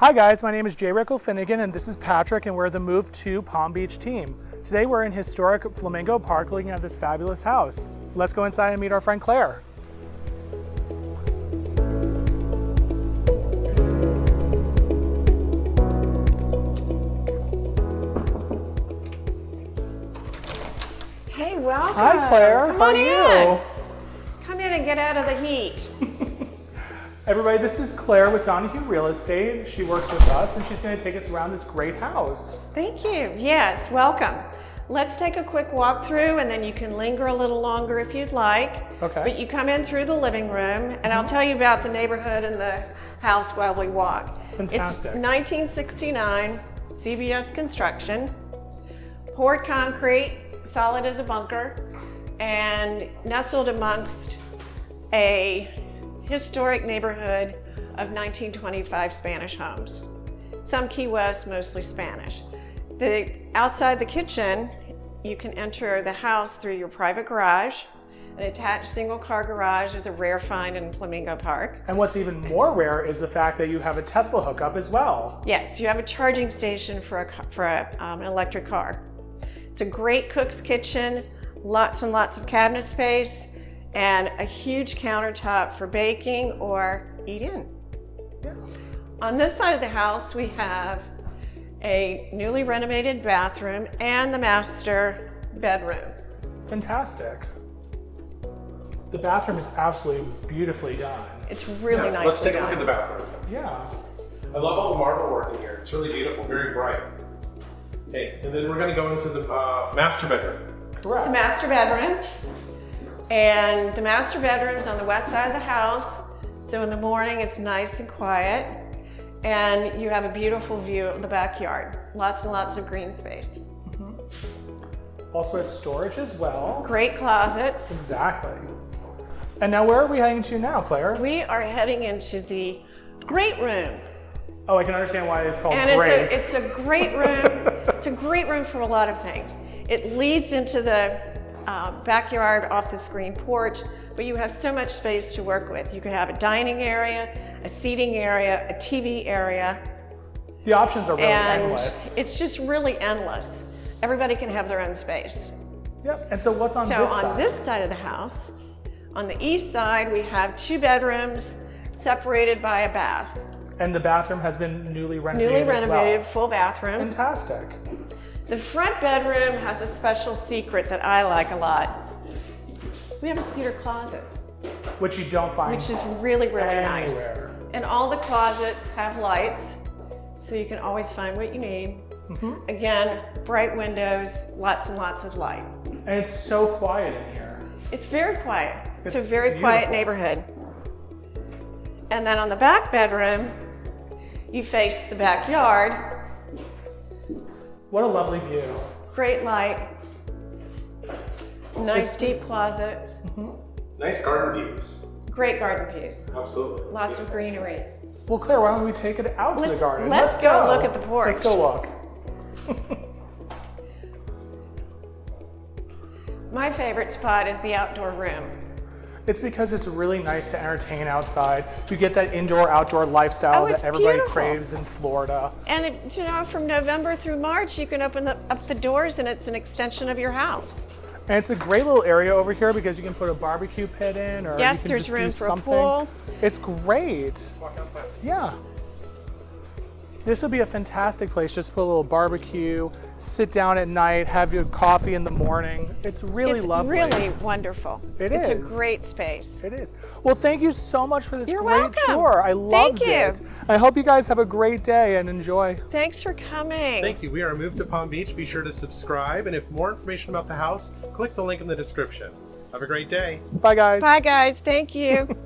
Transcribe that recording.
Hi guys, my name is Rickel-Finnegan and this is Patrick and we're the Move to Palm Beach team. Today we're in historic Flamingo Park looking at this fabulous house. Let's go inside and meet our friend Claire. Hey, welcome. Hi Claire, Come how on are you? Come in and get out of the heat. Everybody, this is Claire with Donohue Real Estate. She works with us and she's going to take us around this great house. Thank you. Yes, welcome. Let's take a quick walk through and then you can linger a little longer if you'd like. Okay. But you come in through the living room and I'll tell you about the neighborhood and the house while we walk. Fantastic. It's 1969 CBS construction, poured concrete, solid as a bunker, and nestled amongst a historic neighborhood of 1925 Spanish homes. Some Key West, mostly Spanish. Outside the kitchen, you can enter the house through your private garage. An attached single car garage is a rare find in Flamingo Park. And what's even more rare is the fact that you have a Tesla hookup as well. Yes, you have a charging station for an electric car. It's a great cook's kitchen, lots and lots of cabinet space, and a huge countertop for baking or eat in. Yeah. On this side of the house, we have a newly renovated bathroom and the master bedroom. Fantastic. The bathroom is absolutely beautifully done. It's really nice. Let's take a look at the bathroom. Yeah. I love all the marble work in here. It's really beautiful, very bright. Okay, and then we're going to go into the master bedroom. Correct. The master bedroom. And the master bedroom's on the west side of the house. So in the morning, it's nice and quiet. And you have a beautiful view of the backyard. Lots and lots of green space. Also has storage as well. Great closets. Exactly. And now where are we heading to now, Claire? We are heading into the great room. Oh, I can understand why it's called And great. it's a great room. It's a great room for a lot of things. It leads into the backyard off the screen porch, but you have so much space to work with. You could have a dining area, a seating area, a TV area. The options are really And endless. it's just really endless. Everybody can have their own space. Yep. And so what's on So this on side? this side of the house, on the east side, we have 2 bedrooms separated by a bath. And the bathroom has been newly renovated Newly renovated, as full bathroom. well. Fantastic. The front bedroom has a special secret that I like a lot. We have a cedar closet, Which you don't find which is really, really nice. anywhere. And all the closets have lights, so you can always find what you need. Again, bright windows, lots and lots of light. And it's so quiet in here. It's very quiet. It's a It's very quiet beautiful. neighborhood. And then on the back bedroom, you face the backyard. What a lovely view. Great light. Nice deep closets. Nice garden views. Great garden views. Absolutely. Lots of greenery. Well, Claire, why don't we take it out to the garden? Let's go look at the porch. Let's go look. My favorite spot is the outdoor room. It's because it's really nice to entertain outside. You get that indoor-outdoor lifestyle Oh, it's that everybody beautiful. craves in Florida. And from November through March, you can open up the doors and it's an extension of your house. And it's a great little area over here because you can put a barbecue pit in, or Yes, you can there's just room do for a something. pool. It's great. Walk outside. Yeah. This would be a fantastic place. Just put a little barbecue, sit down at night, have your coffee in the morning. It's really It's lovely. really wonderful. It's a is. great space. It is. Well, thank you so much for this You're great welcome. tour. I loved Thank you. it. I hope you guys have a great day and enjoy. Thanks for coming. Thank you. We are Move to Palm Beach. Be sure to subscribe. And if more information about the house, click the link in the description. Have a great day. Bye, guys. Bye, guys. Thank you.